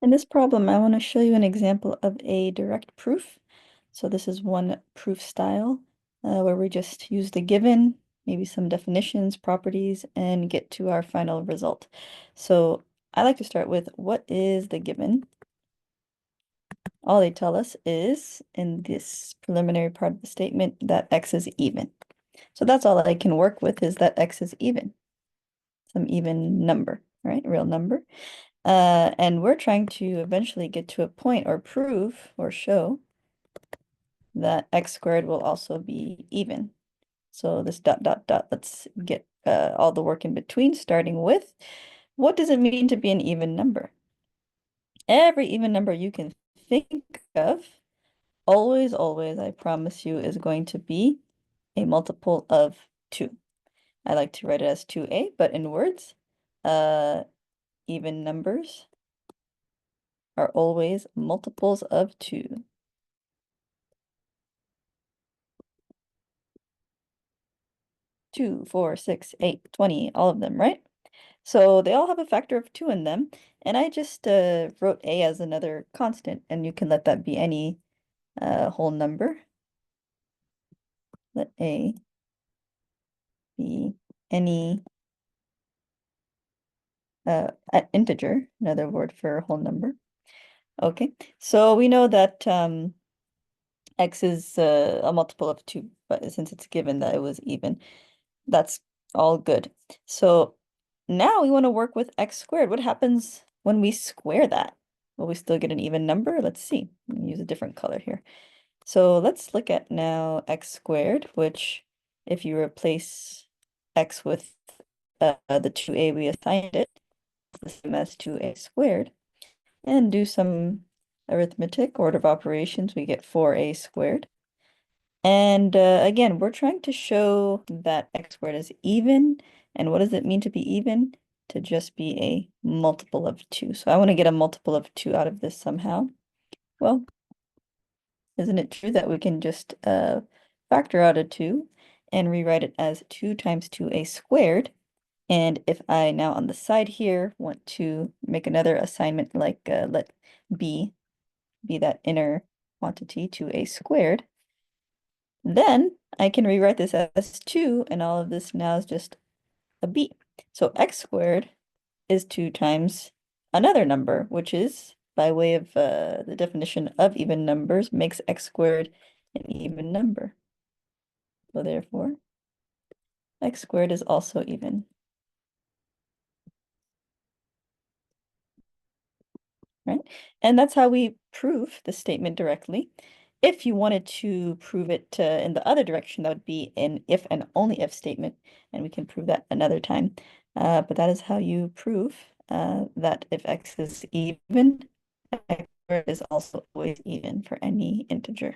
In this problem, I want to show you an example of a direct proof. So this is one proof style where we just use the given, maybe some definitions, properties, and get to our final result. So I like to start with what is the given? All they tell us is in this preliminary part of the statement that x is even. So that's all I can work with is that x is even, some even number, right? Real number. And we're trying to eventually get to a point or prove or show that x squared will also be even. So this dot, dot, dot, let's get all the work in between, starting with what does it mean to be an even number? Every even number you can think of, always, always, I promise you, is going to be a multiple of 2. I like to write it as 2a, but in words, even numbers are always multiples of 2. 2, 4, 6, 8, 20, all of them, right? So they all have a factor of 2 in them, and I just wrote a as another constant, and you can let that be any whole number. Let a be any integer, another word for a whole number. Okay, so we know that x is a multiple of 2, but since it's given that it was even, that's all good. So now we want to work with x squared. What happens when we square that? Will we still get an even number? Let's see. Use a different color here. So let's look at now x squared, which if you replace x with the 2a we assigned it, it's the same as 2a squared, and do some arithmetic, order of operations, we get 4a squared. And again, we're trying to show that x squared is even. And what does it mean to be even? To just be a multiple of 2. So I want to get a multiple of 2 out of this somehow. Well, isn't it true that we can just factor out a 2 and rewrite it as 2 times 2a squared? And if I now on the side here want to make another assignment like let b be that inner quantity 2a squared, then I can rewrite this as 2, and all of this now is just a b. So x squared is 2 times another number, which is, by way of the definition of even numbers, makes x squared an even number. So therefore, x squared is also even. Right? And that's how we prove the statement directly. If you wanted to prove it in the other direction, that would be an if and only if statement, and we can prove that another time. But that is how you prove that if x is even, x squared is also always even for any integer.